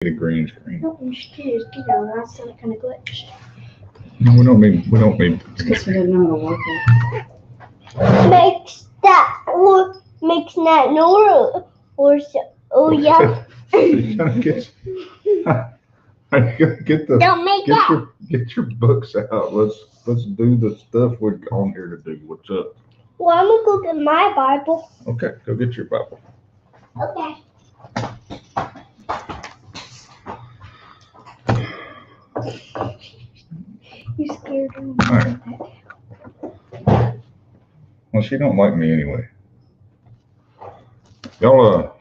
a green screen. No, I'm just curious. You know, last time it kind of glitched. No, we don't need. We don't need. Because we didn't know how to work it. Makes that no or so. Oh yeah. You gotta get. Get the. Don't make that. Get your books out. Let's do the stuff we're on here to do. What's up? Well, I'm gonna go get my Bible. Okay, go get your Bible. Okay. You scared me. All right. Well, she don't like me anyway. Y'all,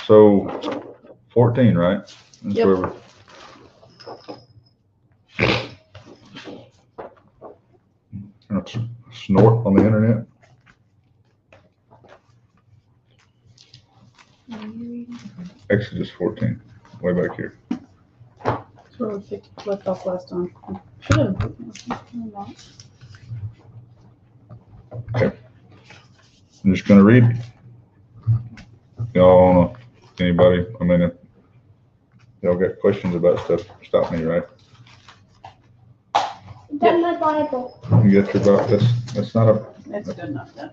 so 14, right? That's Yep. where we're. Snort on the internet. Exodus 14, way back here. That's where we left off last time. Should have. I'm just gonna read. Y'all wanna, anybody, I mean, if y'all got questions about stuff, stop me, right? That's my Bible. You get your Bible, that's not a, It's good enough then.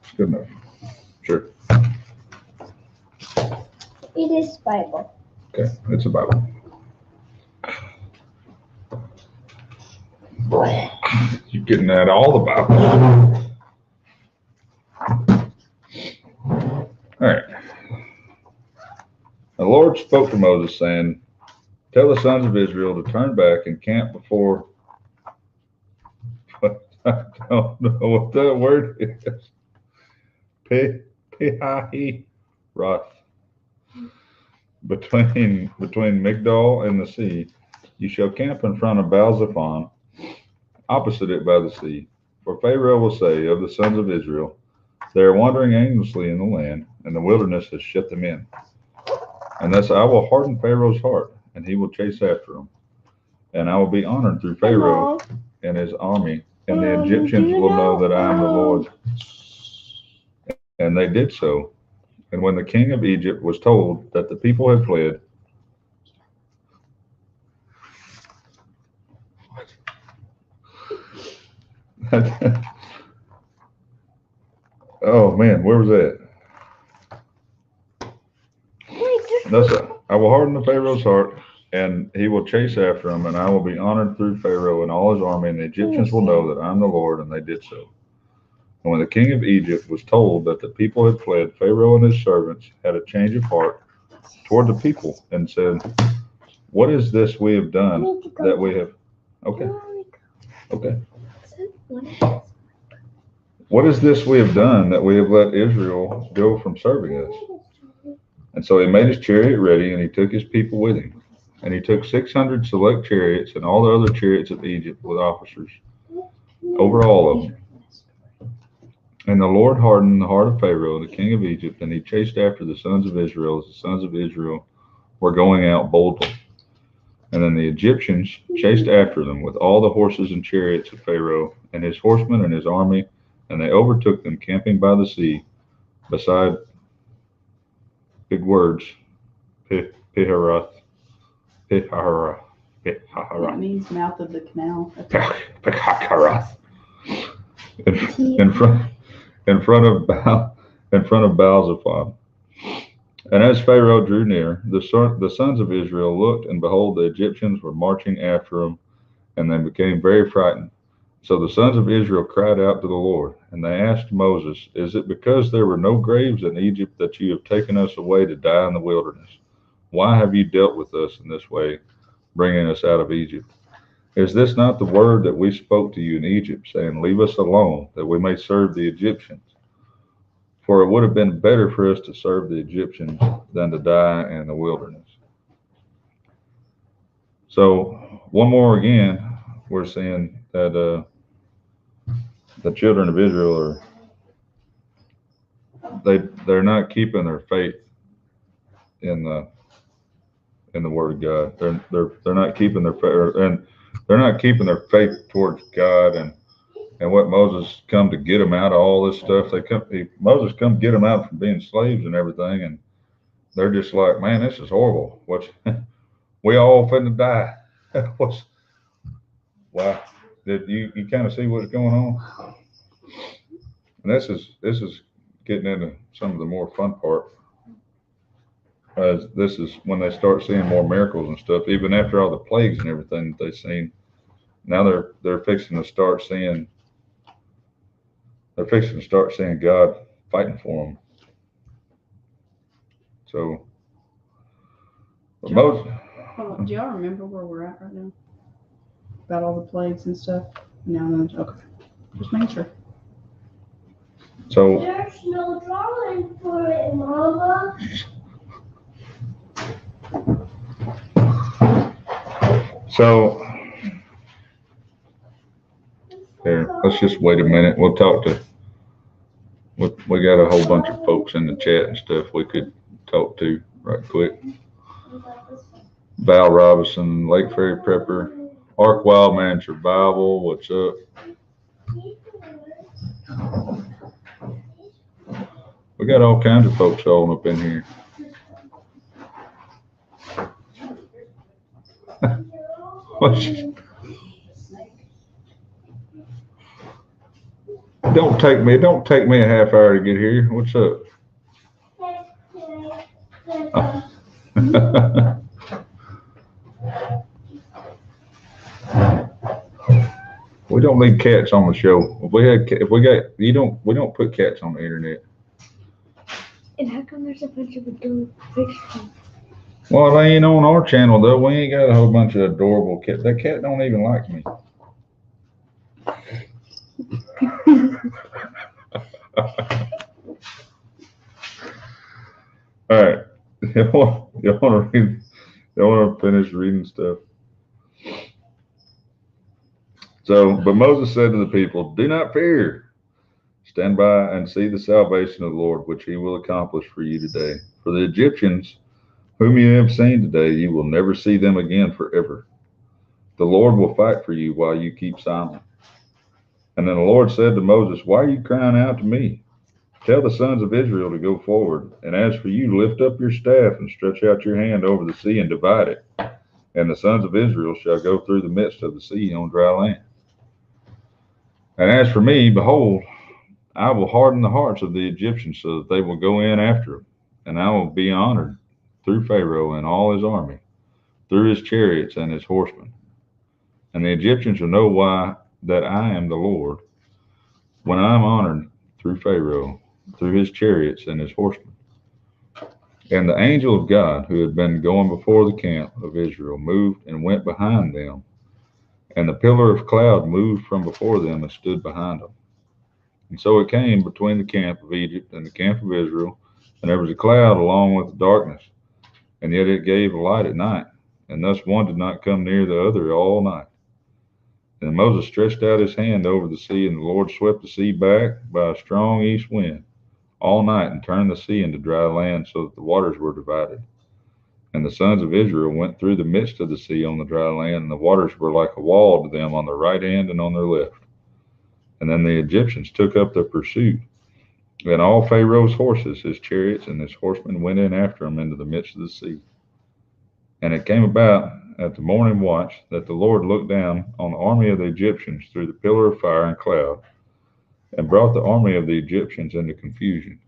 it's good enough. Sure, It is Bible. okay, it's a Bible. You're getting at all the Bibles. All right. The Lord spoke to Moses, saying, "Tell the sons of Israel to turn back and camp before." I don't know what that word is. Pihahi Roth. Between Migdol and the sea, you shall camp in front of Baal-zephon, opposite it by the sea. For Pharaoh will say of the sons of Israel, they are wandering aimlessly in the land, and the wilderness has shut them in. And thus I will harden Pharaoh's heart, and he will chase after them. And I will be honored through Pharaoh and his army, and the Egyptians will know that I am the Lord. And they did so. And when the king of Egypt was told that the people had fled, oh man, where was that? Thus I will harden the Pharaoh's heart, and he will chase after him, and I will be honored through Pharaoh and all his army, and the Egyptians will know that I am the Lord, and they did so. And when the king of Egypt was told that the people had fled, Pharaoh and his servants had a change of heart toward the people and said, "What is this we have done that we have?" Okay. Okay. What is this we have done that we have let Israel go from serving us? And so he made his chariot ready, and he took his people with him. And he took 600 select chariots and all the other chariots of Egypt with officers over all of them. And the Lord hardened the heart of Pharaoh, the king of Egypt, and he chased after the sons of Israel as the sons of Israel were going out boldly. And then the Egyptians chased after them with all the horses and chariots of Pharaoh and his horsemen and his army, and they overtook them camping by the sea beside, big words, Piharoth. That means mouth of the canal. In front of Baal-zephon. And as Pharaoh drew near, the sons of Israel looked, and behold, the Egyptians were marching after them, and they became very frightened. So the sons of Israel cried out to the Lord, and they asked Moses, "Is it because there were no graves in Egypt that you have taken us away to die in the wilderness? Why have you dealt with us in this way, bringing us out of Egypt? Is this not the word that we spoke to you in Egypt, saying, 'Leave us alone, that we may serve the Egyptians'? For it would have been better for us to serve the Egyptians than to die in the wilderness." So, one more again, we're seeing that the children of Israel they're not keeping their faith in the Word of God. They're not keeping their faith, and they're not keeping their faith towards God and what Moses come to get them out of all this stuff. Moses come get them out from being slaves and everything, and they're just like, man, this is horrible. What's we all finna die. What's wow? Did you kind of see what's going on? And this is getting into some of the more fun part. This is when they start seeing more miracles and stuff, even after all the plagues and everything that they've seen. Now they're fixing to start seeing God fighting for them. So, but Moses, Hold on. Do y'all remember where we're at right now? About all the plagues and stuff? No, no. Okay. Just making sure. so There's no drawing for it, Mama. so here, let's just wait a minute. We'll talk to. We got a whole bunch of folks in the chat and stuff we could talk to right quick. Val Robinson, Lake Ferry Prepper, Ark Wildman Survival. What's up? We got all kinds of folks all up in here. Don't take me a half hour to get here. What's up? We don't need cats on the show. We don't put cats on the internet. And how come there's a bunch of adorable pictures? Well, they ain't on our channel though. We ain't got a whole bunch of adorable cats. That cat don't even like me. All right. You want to finish reading stuff? So, but Moses said to the people, "Do not fear. Stand by and see the salvation of the Lord, which he will accomplish for you today. For the Egyptians, whom you have seen today, you will never see them again forever. The Lord will fight for you while you keep silent." And then the Lord said to Moses, "Why are you crying out to me? Tell the sons of Israel to go forward. And as for you, lift up your staff and stretch out your hand over the sea and divide it. And the sons of Israel shall go through the midst of the sea on dry land. And as for me, behold, I will harden the hearts of the Egyptians so that they will go in after them. And I will be honored through Pharaoh and all his army, through his chariots and his horsemen. And the Egyptians will know why that I am the Lord, when I am honored through Pharaoh, through his chariots and his horsemen." And the angel of God, who had been going before the camp of Israel, moved and went behind them. And the pillar of cloud moved from before them and stood behind them. And so it came between the camp of Egypt and the camp of Israel, and there was a cloud along with the darkness, and yet it gave light at night. And thus one did not come near the other all night. And Moses stretched out his hand over the sea, and the Lord swept the sea back by a strong east wind all night and turned the sea into dry land so that the waters were divided. And the sons of Israel went through the midst of the sea on the dry land, and the waters were like a wall to them on their right hand and on their left. And then the Egyptians took up the pursuit. And all Pharaoh's horses, his chariots, and his horsemen went in after him into the midst of the sea. And it came about at the morning watch that the Lord looked down on the army of the Egyptians through the pillar of fire and cloud, and brought the army of the Egyptians into confusion.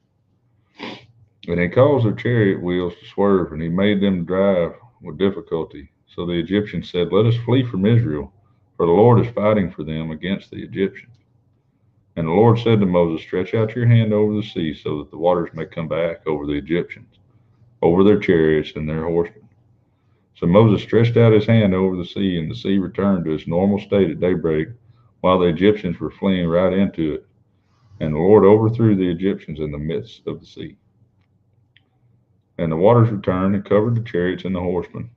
And he caused their chariot wheels to swerve, and he made them drive with difficulty. So the Egyptians said, "Let us flee from Israel, for the Lord is fighting for them against the Egyptians." And the Lord said to Moses, "Stretch out your hand over the sea, so that the waters may come back over the Egyptians, over their chariots and their horsemen." So Moses stretched out his hand over the sea, and the sea returned to its normal state at daybreak, while the Egyptians were fleeing right into it. And the Lord overthrew the Egyptians in the midst of the sea. And the waters returned and covered the chariots and the horsemen,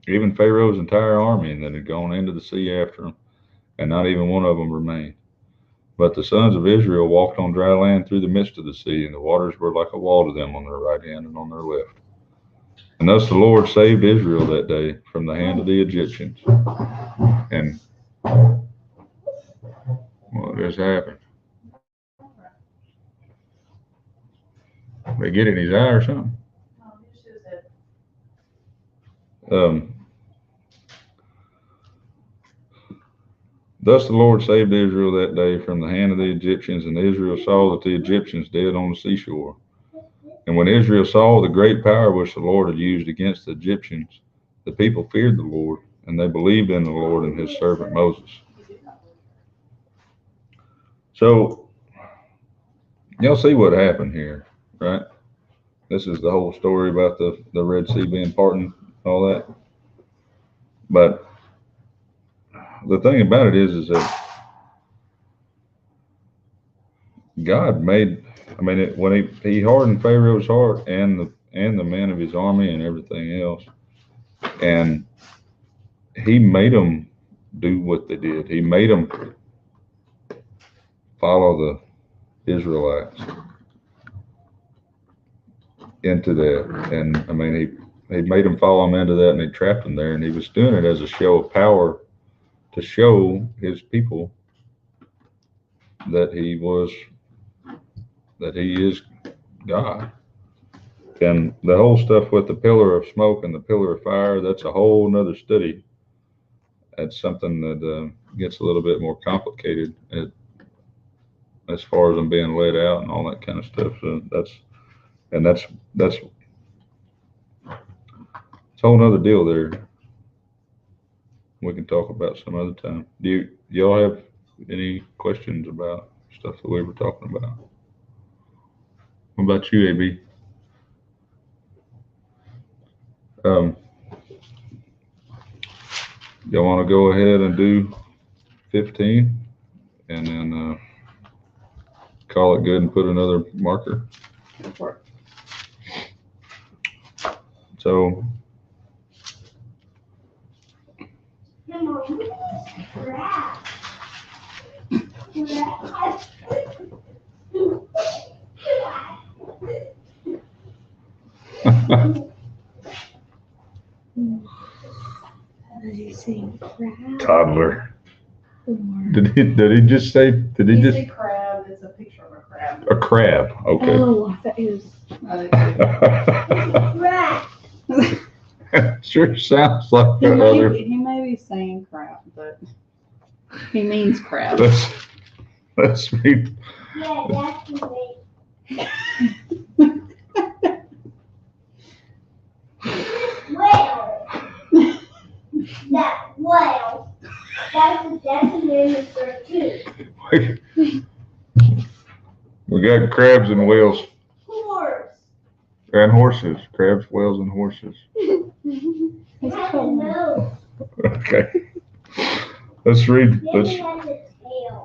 even Pharaoh's entire army that had gone into the sea after him, and not even one of them remained. But the sons of Israel walked on dry land through the midst of the sea, and the waters were like a wall to them on their right hand and on their left. And thus the Lord saved Israel that day from the hand of the Egyptians. And what just happened? They get it in his eye or something? Thus the Lord saved Israel that day from the hand of the Egyptians, and Israel saw that the Egyptians dead on the seashore. And when Israel saw the great power which the Lord had used against the Egyptians, the people feared the Lord, and they believed in the Lord and his servant Moses. So, y'all see what happened here, right? This is the whole story about the Red Sea being parted, all that. But the thing about it is that God made, when he hardened Pharaoh's heart and the men of his army and everything else, and he made them do what they did. He made them follow the Israelites into that, and he made them follow him into that, and he trapped them there, and he was doing it as a show of power to show his people that he is God. And the whole stuff with the pillar of smoke and the pillar of fire, that's a whole nother study. That's something that gets a little bit more complicated as far as them being let out and all that kind of stuff. So that's it's a whole nother deal there. We can talk about some other time. Do y'all have any questions about stuff that we were talking about? What about you, AB? Y'all want to go ahead and do 15 and then call it good and put another marker? So toddler. Did he just say? Did he just? Say crab. It's a picture of a crab. A crab. Okay. Oh, that is. Sure sounds like the other. He may be saying crab, but he means crab. Let's read. Yeah, that's the whale. That whale. That's a name for two. We got crabs and whales. Horse. And horses. Crabs, whales, and horses. Okay. Let's read.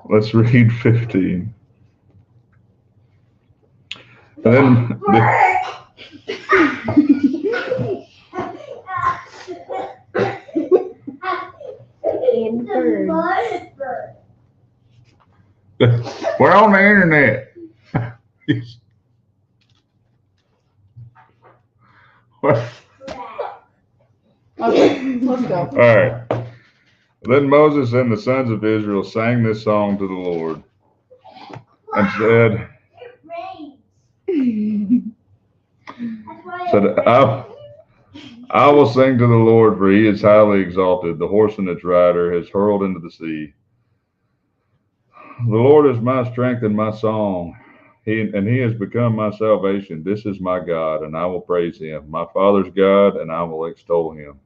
Let's read 15. And then we're on the internet. Okay, let's go. All right. Then Moses and the sons of Israel sang this song to the Lord and said, I will sing to the Lord, for he is highly exalted. The horse and its rider has hurled into the sea. The Lord is my strength and my song. He has become my salvation. This is my God, and I will praise him. My father's God, and I will extol him.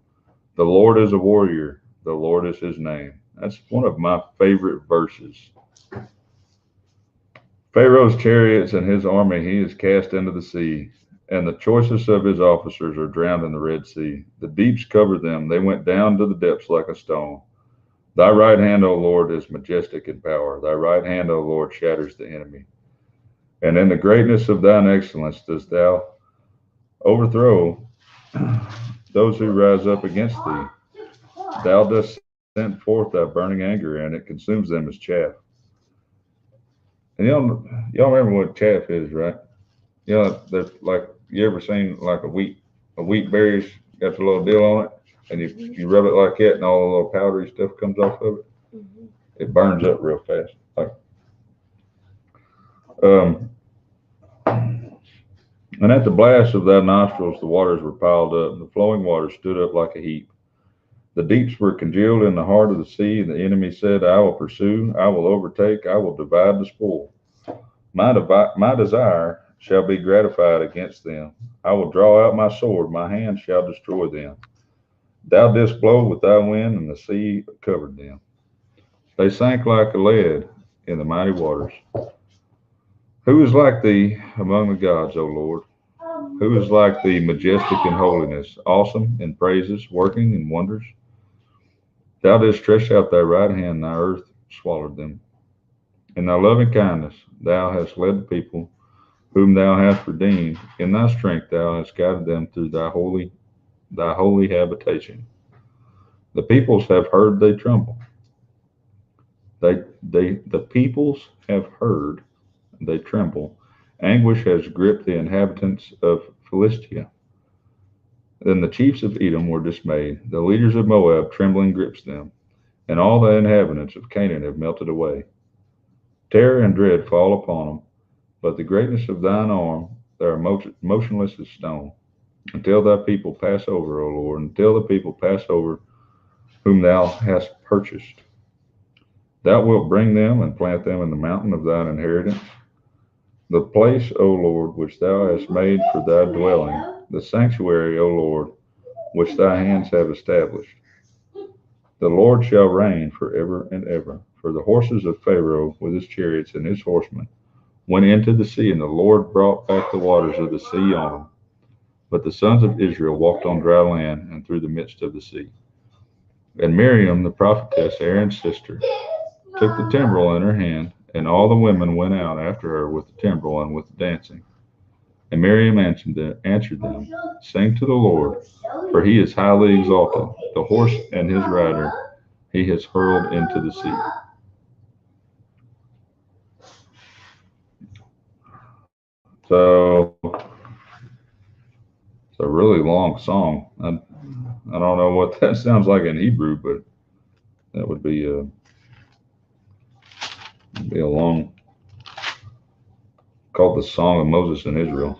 The Lord is a warrior. The Lord is his name. That's one of my favorite verses. Pharaoh's chariots and his army he has cast into the sea, and the choicest of his officers are drowned in the Red Sea. The deeps covered them. They went down to the depths like a stone. Thy right hand, O Lord, is majestic in power. Thy right hand, O Lord, shatters the enemy. And in the greatness of thine excellence dost thou overthrow those who rise up against thee. Thou dost send forth thy burning anger, and it consumes them as chaff. And y'all remember what chaff is, right? There's like, you ever seen like a wheat berries got the little deal on it, and you rub it like that, and all the little powdery stuff comes off of it. Mm-hmm. It burns up real fast. And at the blast of thy nostrils the waters were piled up, and the flowing waters stood up like a heap. The deeps were congealed in the heart of the sea, and the enemy said, I will pursue, I will overtake, I will divide the spoil. My desire shall be gratified against them. I will draw out my sword, my hand shall destroy them. Thou didst blow with thy wind, and the sea covered them. They sank like lead in the mighty waters. Who is like thee among the gods, O Lord? Who is like thee, majestic in holiness, awesome in praises, working in wonders? Thou didst stretch out thy right hand, and thy earth swallowed them. In thy loving kindness thou hast led the people whom thou hast redeemed. In thy strength thou hast guided them through thy holy habitation. The peoples have heard, they tremble. The peoples have heard, they tremble. Anguish has gripped the inhabitants of Philistia. Then the chiefs of Edom were dismayed. The leaders of Moab trembling grips them, and all the inhabitants of Canaan have melted away. Terror and dread fall upon them, but the greatness of thine arm, they are motionless as stone. Until thy people pass over, O Lord, until the people pass over whom thou hast purchased. Thou wilt bring them and plant them in the mountain of thine inheritance, the place, O Lord, which thou hast made for thy dwelling, the sanctuary, O Lord, which thy hands have established. The Lord shall reign forever and ever. For the horses of Pharaoh with his chariots and his horsemen went into the sea, and the Lord brought back the waters of the sea on them. But the sons of Israel walked on dry land and through the midst of the sea. And Miriam, the prophetess, Aaron's sister, took the timbrel in her hand, and all the women went out after her with the timbrel and with the dancing. And Miriam answered them, Sing to the Lord, for he is highly exalted. The horse and his rider he has hurled into the sea. So it's a really long song. I don't know what that sounds like in Hebrew, but that would be a long, called the Song of Moses in Israel.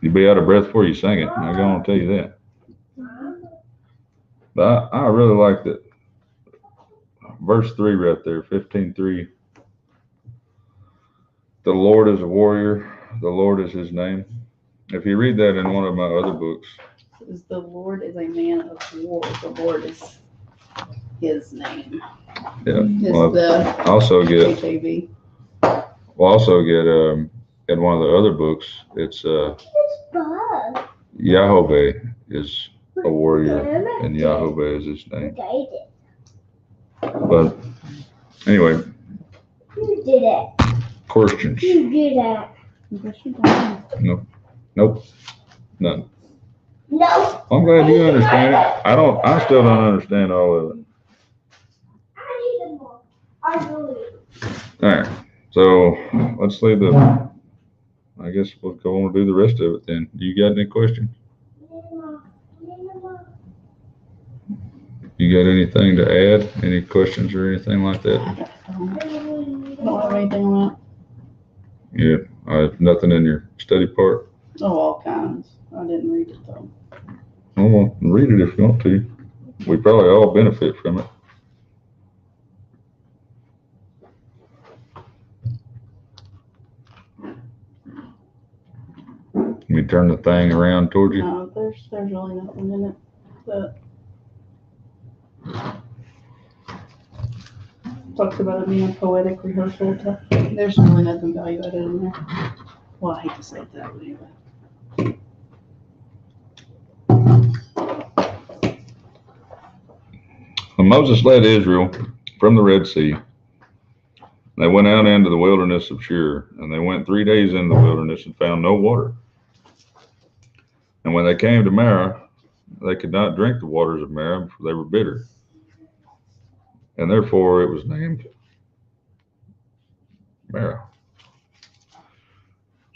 You'd be out of breath before you sang it. I'm going to tell you that. But I really like that. Verse 3 right there, 15:3. The Lord is a warrior. The Lord is his name. If you read that in one of my other books. It says, the Lord is a man of war. The Lord is his name. Yeah. Well, also get HAV. We'll also get in one of the other books, it's Yahweh is a warrior, and Yahweh is his name. But anyway, Who did it? questions? Who did it? Nope, none. No. I'm glad you understand it. I still don't understand all of it. I need more. I really. All right, so let's leave I guess we'll go on and do the rest of it then. You got any questions? You got anything to add? Any questions or anything like that? I don't have anything on that. Yeah, I have nothing in your study part. Oh, all kinds. I didn't read it though. Well, read it if you want to. We probably all benefit from it. Let me turn the thing around toward you. No, there's really nothing in it. But talks about it being a poetic rehearsal. There's really nothing value added in there. Well, I hate to say it that way, but When Moses led Israel from the Red Sea, they went out into the wilderness of Shur, and they went 3 days in the wilderness and found no water. And when they came to Marah, they could not drink the waters of Marah, for they were bitter. And therefore it was named Marah.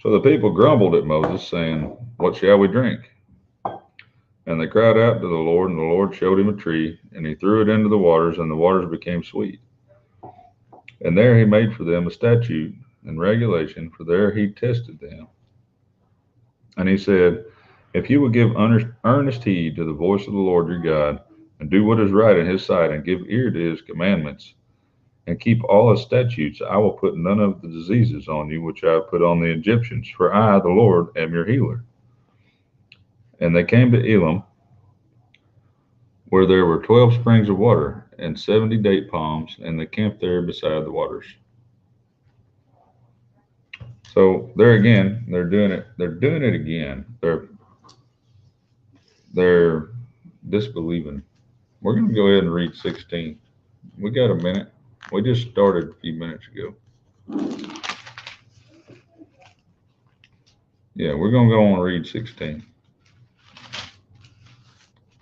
So the people grumbled at Moses, saying, What shall we drink? And they cried out to the Lord, and the Lord showed him a tree, and he threw it into the waters, and the waters became sweet. And there he made for them a statute and regulation, for there he tested them. And he said, if you will give earnest heed to the voice of the Lord your God, and do what is right in his sight, and give ear to his commandments, and keep all his statutes, I will put none of the diseases on you which I have put on the Egyptians, for I, the Lord, am your healer. And they came to Elim, where there were 12 springs of water and 70 date palms, and they camped there beside the waters. So there again, they're doing it. They're doing it again. They're disbelieving. We're going to go ahead and read 16. We got a minute. We just started a few minutes ago. Yeah, we're going to go on and read 16.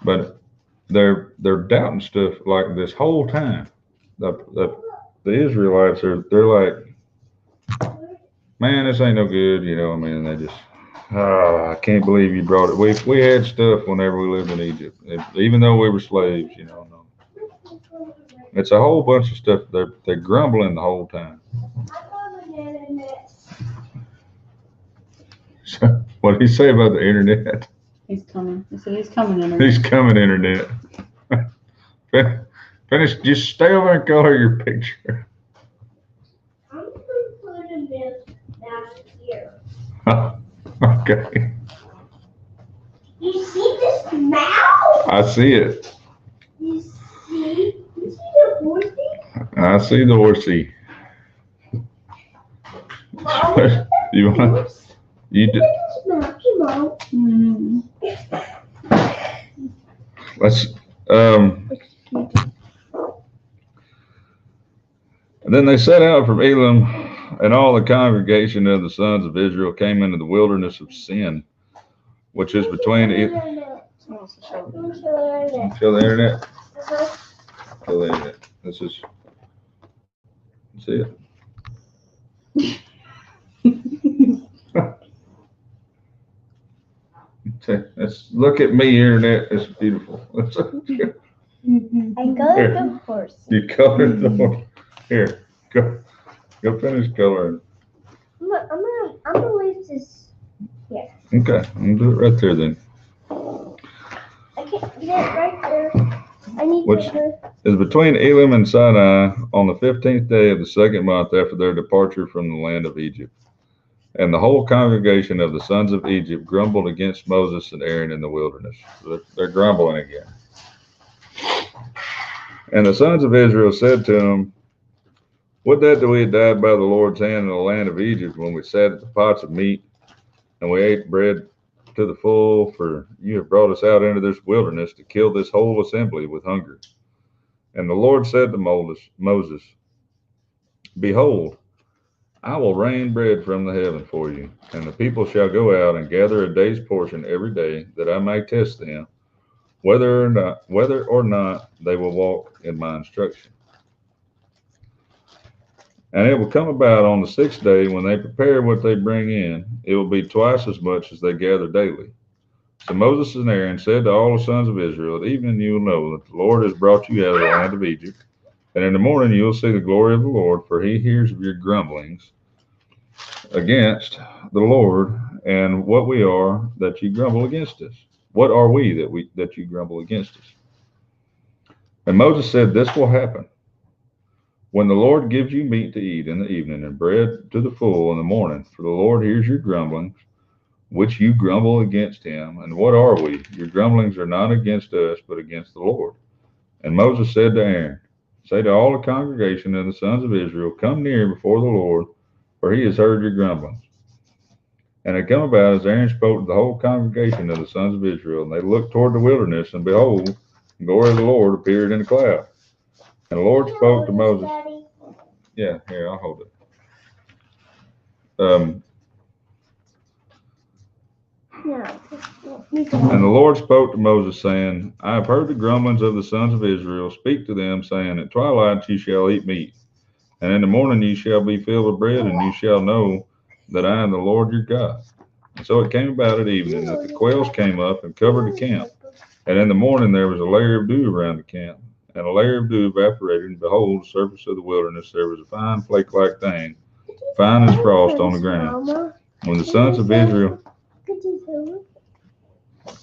But they're doubting stuff like this whole time. The Israelites they're like, man, this ain't no good, you know. I mean, they just, I can't believe you brought it. We had stuff whenever we lived in Egypt, even though we were slaves, you know. No. It's a whole bunch of stuff. They're grumbling the whole time. So, what did he say about the internet? He's coming. He said he's coming in. He's coming, internet. Finish. Just stay over and color your picture. I'm putting this down here. Okay. You see this now? I see it. You see the horsey? I see the horsey. You want? You do. Mm-hmm. Let's. And then they set out from Elim, and all the congregation of the sons of Israel came into the wilderness of Sin, which is between. Show the internet. Show the internet. This is. See it. Let's look at me, internet. It's beautiful. And color the horse. You colored the horse. Here, go finish coloring. I'm gonna leave this here. Okay, I'm gonna do it right there then. I can't get it right there. I need Which paper. is between Elim and Sinai on the 15th day of the second month after their departure from the land of Egypt. And the whole congregation of the sons of Egypt grumbled against Moses and Aaron in the wilderness. So they're grumbling again. And the sons of Israel said to him, would that we had died by the Lord's hand in the land of Egypt when we sat at the pots of meat and we ate bread to the full, for you have brought us out into this wilderness to kill this whole assembly with hunger. And the Lord said to Moses, behold, I will rain bread from the heaven for you, and the people shall go out and gather a day's portion every day, that I may test them, whether or not they will walk in my instruction. And it will come about on the 6th day, when they prepare what they bring in, it will be twice as much as they gather daily. So Moses and Aaron said to all the sons of Israel, at evening you will know that the Lord has brought you out of the land of Egypt, and in the morning you will see the glory of the Lord, for he hears of your grumblings against the Lord, and what we are that you grumble against us. What are we that you grumble against us? And Moses said, this will happen when the Lord gives you meat to eat in the evening and bread to the full in the morning, for the Lord hears your grumblings, which you grumble against him. And what are we? Your grumblings are not against us, but against the Lord. And Moses said to Aaron, say to all the congregation of the sons of Israel, come near before the Lord, for he has heard your grumblings. And it came about as Aaron spoke to the whole congregation of the sons of Israel, and they looked toward the wilderness, and behold, the glory of the Lord appeared in a cloud. And the Lord spoke to Moses. Yeah, here, I'll hold it. And the Lord spoke to Moses, saying, I have heard the grumblings of the sons of Israel. Speak to them, saying, at twilight you shall eat meat, and in the morning you shall be filled with bread, and you shall know that I am the Lord your God. And so it came about at evening that the quails came up and covered the camp. And in the morning there was a layer of dew around the camp, and a layer of dew evaporated, and behold, the surface of the wilderness there was a fine flake-like thing, fine as frost on the ground. When the sons of Israel,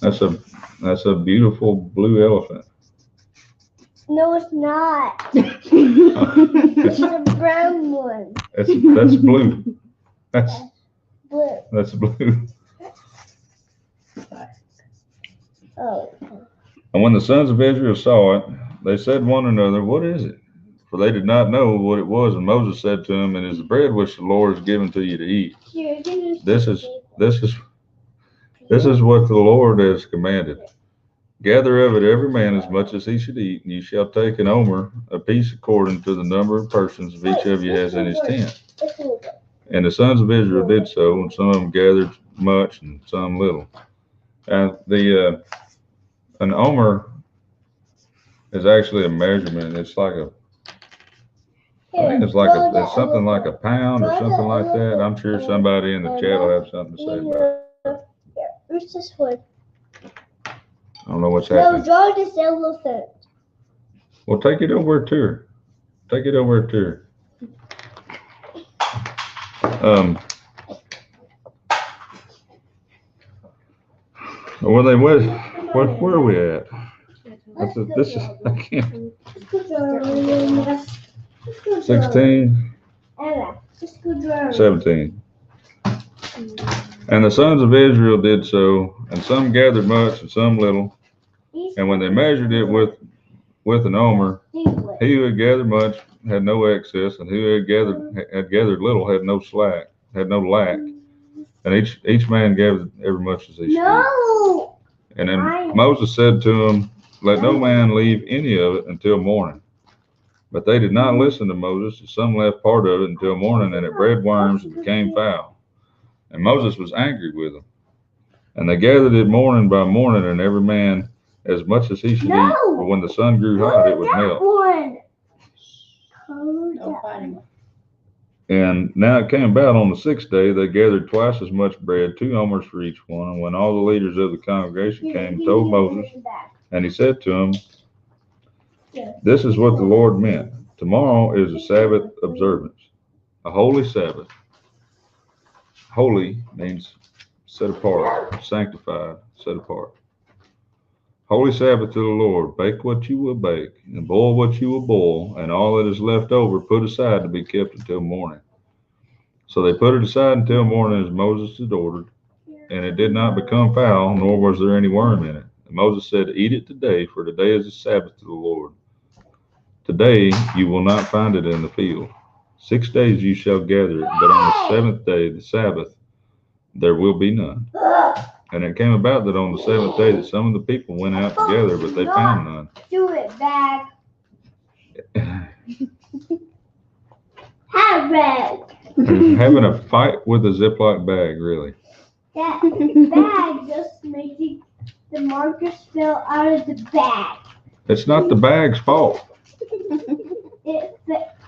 that's a beautiful blue elephant. No, it's not. It's It's a brown one. That's blue. That's Blue. blue. Oh. And when the sons of Israel saw it, they said to one another, "What is it?" For they did not know what it was. And Moses said to them, "It is the bread which the Lord has given to you to eat. Here, This is what the Lord has commanded. Gather of it every man as much as he should eat, and you shall take an omer, a piece according to the number of persons of each of you has in his tent." And the sons of Israel did so, and some of them gathered much and some little. And an omer is actually a measurement. It's like I think it's something like a pound or something like that. I'm sure somebody in the chat will have something to say about it. Here, where's this one? I don't know what's No, happening. draw this elephant. Well, take it over to her. Take it over to her. Where are we at? This is I can't. 16, Ella, just go draw. 17. And the sons of Israel did so, and some gathered much and some little. And when they measured it with an omer, he who had gathered much had no excess, and who had gathered little had no lack. And each man gathered every much as he should eat. No! And then Moses said to him, "Let no man leave any of it until morning." But they did not listen to Moses, and some left part of it until morning, and it bred worms and became foul. And Moses was angry with them. And they gathered it morning by morning, and every man as much as he should eat. But when the sun grew hot, it would melt. no fighting. And now it came about on the 6th day, they gathered twice as much bread, 2 omers for each one. And when all the leaders of the congregation came and told Moses, and he said to them, "This is what the Lord meant. Tomorrow is a Sabbath observance, a holy Sabbath." Holy means set apart, sanctified, set apart. Holy Sabbath to the Lord. Bake what you will bake, and boil what you will boil, and all that is left over put aside to be kept until morning. So they put it aside until morning as Moses had ordered, and it did not become foul, nor was there any worm in it. And Moses said, "Eat it today, for today is a Sabbath to the Lord. Today you will not find it in the field. 6 days you shall gather it, but on the 7th day, the Sabbath, there will be none." And it came about that on the 7th day that some of the people went out together, but they found none. Do it, bag. Have bag. Having a fight with a Ziploc bag, really. That bag just making the markers fell out of the bag. It's not the bag's fault.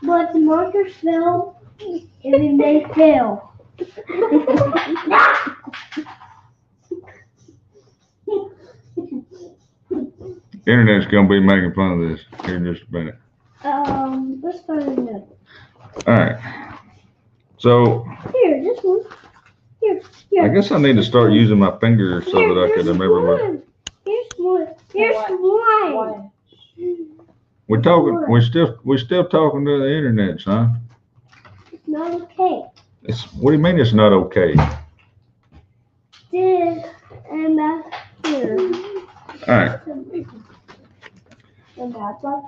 But the markers fell, and then they fell. Internet's gonna be making fun of this here in just a minute. Let's find another. All right. So Here, this one. Here. I guess I need to start using my finger so that I can remember what. Here's one. Here's one. We're still talking to the internet, son. It's not okay. What do you mean it's not okay? This and that's here. All right. And that's like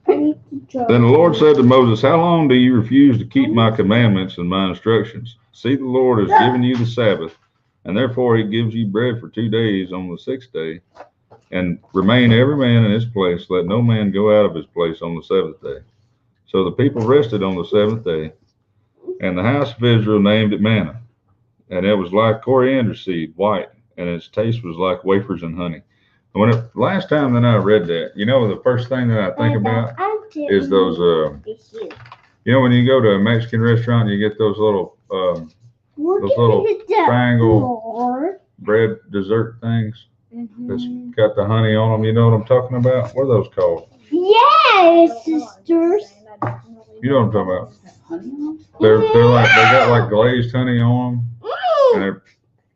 I need to draw. Then the Lord said to Moses, "How long do you refuse to keep my commandments and my instructions? See, the Lord has given you the Sabbath, and therefore he gives you bread for 2 days on the 6th day, and remain every man in his place. Let no man go out of his place on the 7th day." So the people rested on the 7th day, and the house of Israel named it manna, and it was like coriander seed, white, and its taste was like wafers and honey. Last time that I read that, the first thing that I think about is those, when you go to a Mexican restaurant, you get those little triangle bread dessert things that's got the honey on them. You know what I'm talking about? What are those called? Yes, sisters. You know what I'm talking about? Have honey on them? They're like they got like glazed honey on them, and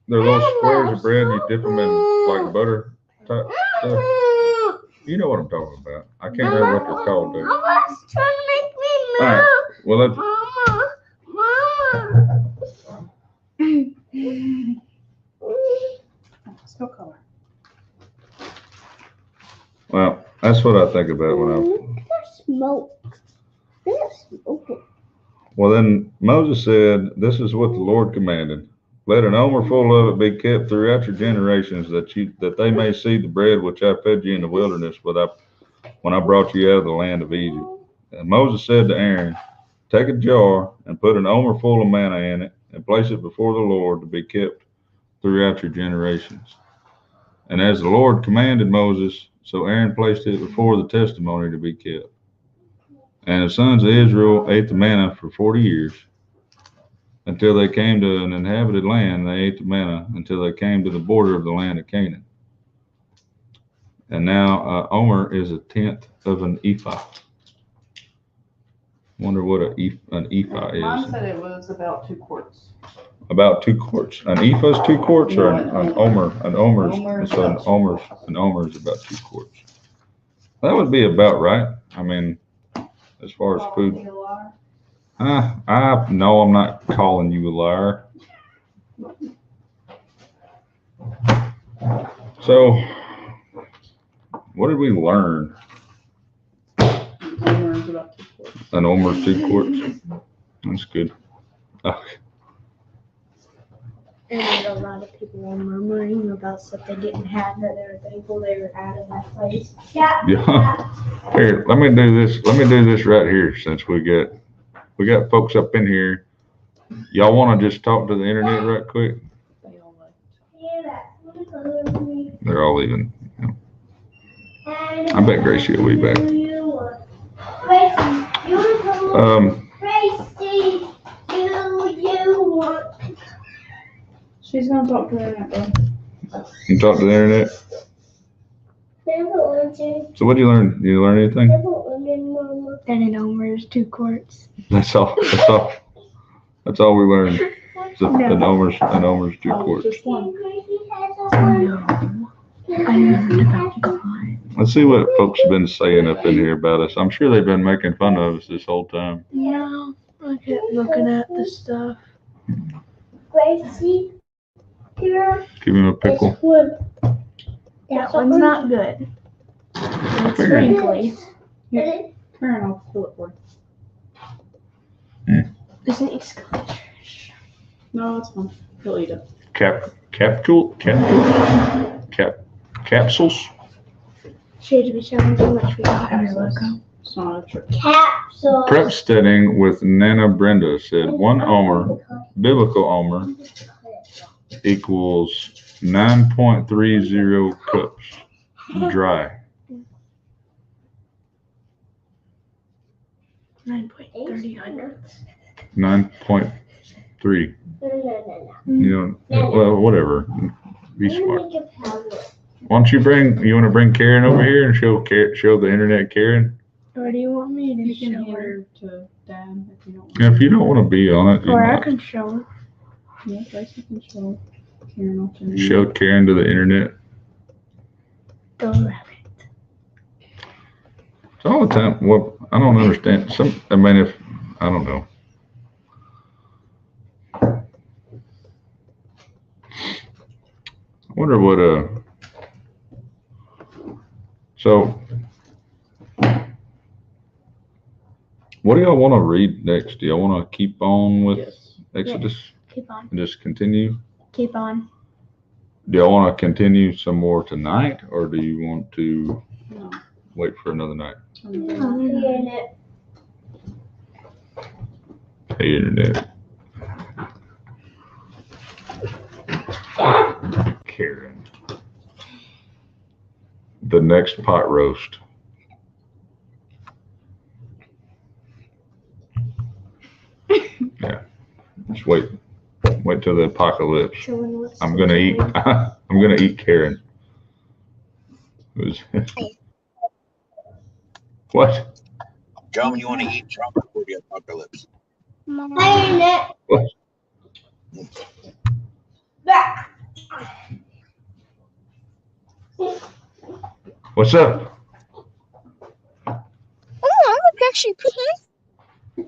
they're little squares of bread, and you dip them in like butter type stuff. You know what I'm talking about. I can't remember what they're called though. Mama's trying to make me All right. Well, let's. Still color. Well, that's what I think about when I. There's smoke. There's smoke. Well, then Moses said, "This is what the Lord commanded: Let an omer full of it be kept throughout your generations, that they may see the bread which I fed you in the wilderness, when I brought you out of the land of Egypt." And Moses said to Aaron, "Take a jar and put an omer full of manna in it, and place it before the Lord to be kept throughout your generations." And as the Lord commanded Moses, so Aaron placed it before the testimony to be kept. And the sons of Israel ate the manna for 40 years, until they came to an inhabited land. They ate the manna until they came to the border of the land of Canaan. And now omer is a tenth of an ephah. Wonder what an ephah is. Mom said it was about 2 quarts. About 2 quarts. An ephah is 2 quarts, or No, an omer? An omer is so about an omer is about 2 quarts. That would be about right. I mean, as far as food. No, I'm not calling you a liar. So, what did we learn? Omer is about 2 quarts. An omer is 2 quarts. That's good. Okay. And a lot of people were murmuring about stuff they didn't have, that they were thankful they were out of that place. Yeah. Here, let me do this. Let me do this right here, since we got folks up in here. Y'all want to just talk to the internet right quick? They all left. They're all leaving. I bet Gracie will be back. Gracie, do you want? She's gonna talk to her internet. You talk to the internet. So what did you learn? Did you learn anything? That an omer is 2 quarts. That's all. That's all. That's all we learned. An omer's 2 quarts. Just one. No. I learned about God. Let's see what folks have been saying up in here about us. I'm sure they've been making fun of us this whole time. No, I kept looking at the stuff. Gracie, here. Give him a pickle. That one's not good. It's figured. crinkly. Karen, I'll fill it for you. This needs clean. No, it's fine. He'll eat it. Capsules. Should be showing too much. We got our logo. It's not a trick. Capsule. Prep studying with Nana Brenda said 1 omer, biblical omer, equals 9.30 cups dry. 9.30. 9.3. No. You know, well, whatever. Be smart. Why don't you want to bring Karen over here and show the internet Karen? Or do you want me to You can show hand her? her to Dad if you don't want. Yeah, if you don't want to be on it, you Or I might. can show her. Yeah, Gracie can show Karen off to me. Show Karen to the internet. Go rabbit. It's all the time. Well, I don't understand. I don't know. I wonder what, so what do y'all want to read next? Do y'all want to keep on with Yes. Exodus Keep on. and just continue? Keep on. Do y'all want to continue some more tonight, or do you want to No. wait for another night? Hey, internet. Karen. The next pot roast. Yeah. Just wait till the apocalypse. Showing what's I'm gonna eat. I'm gonna eat Karen. What? John, you want to eat chocolate for the apocalypse? I What's up? Oh, look, actually pretty nice.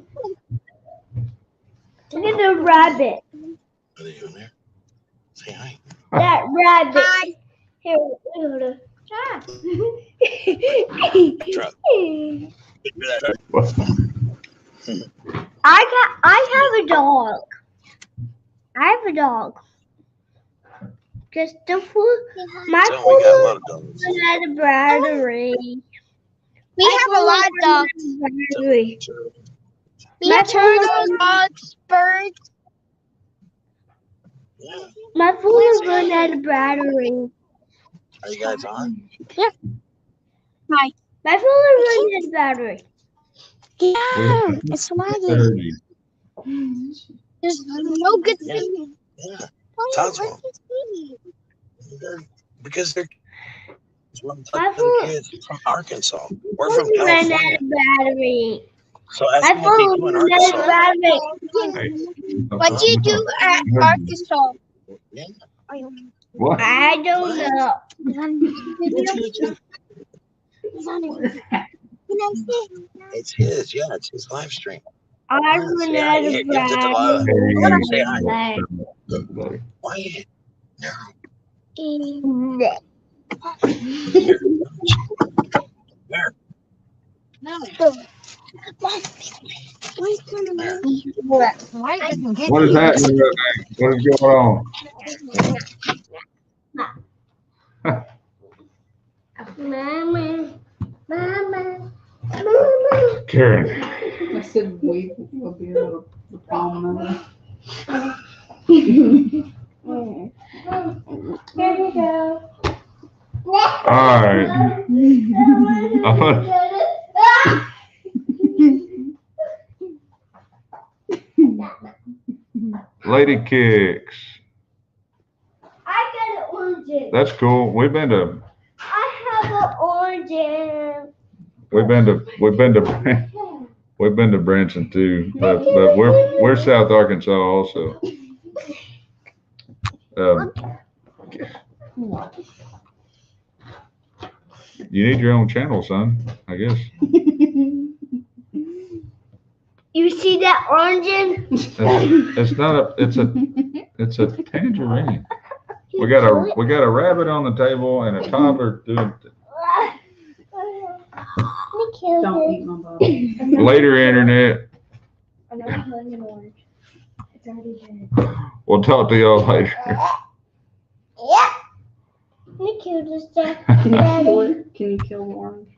Look at the rabbit. Are they in there? Say hi. That rabbit. Here, hold on. Truck. What? I have a dog. I have a dog. Just the food. My So we got a lot food of dogs. had a battery. We have a lot of dogs. Battery. We have turtles, dogs, birds. Yeah. My phone is running out of battery. Are you guys on? Hi. My phone is running out of battery. Yeah, it's lagging. 30. There's no good thing. Yeah. Why Todd's are home. you Because they're one My of phone- kids from Arkansas. We're My from phone ran out California. of battery. So ask My them what they phone do in ran out of Arkansas. battery. What do you do at Arkansas? Yeah. What? I don't know. It's his. Yeah, it's his live stream. I Yeah, ran say hi. out Here, of give it to Delilah. battery. Say hi. Buddy. Why? No. There. No. What is happening right now? What is going on? Mama, mama, mama. Karen. I said we will be able to the palm of Here you go. All right. I'm gonna- Lady Kicks. I got an orange. That's cool. We've been to I have an orange. we've been to Branson too, but we're South Arkansas also. You need your own channel, son, I guess. You see that orange? It's not it's a tangerine. We got a rabbit on the table and a toddler doing Don't eat my bottle. later internet. I'm not killing an orange. It's already dead. We'll talk to y'all later. Yeah. You killed this stuff. Can you kill it? Can you kill the orange?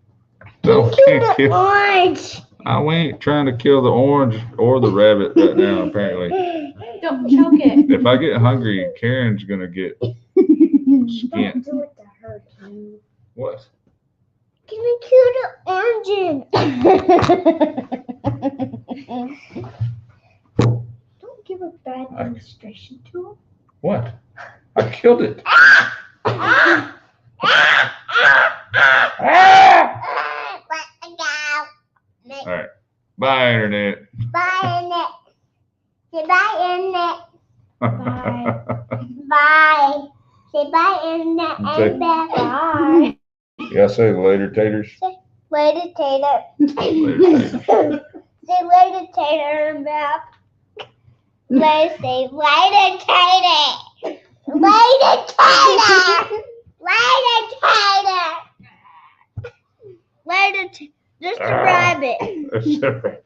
No, can't The kill. orange. We ain't trying to kill the orange or the rabbit right now, apparently. Don't choke it. If I get hungry, Karen's gonna get Don't skinned. do it to her, too. What? Can you kill the orange? Don't give a bad demonstration to him. What? I killed it. All right. Bye, internet. Bye, Internet. Say bye, Internet. Bye. Say bye, Internet. Say- And bye. Yeah, say later, taters. Later, Tater. Later, taters. Say later, Tater and back. Let's say later, Tater. Later, Tater. Later, Tater. Later, just a Ah. rabbit. That's different.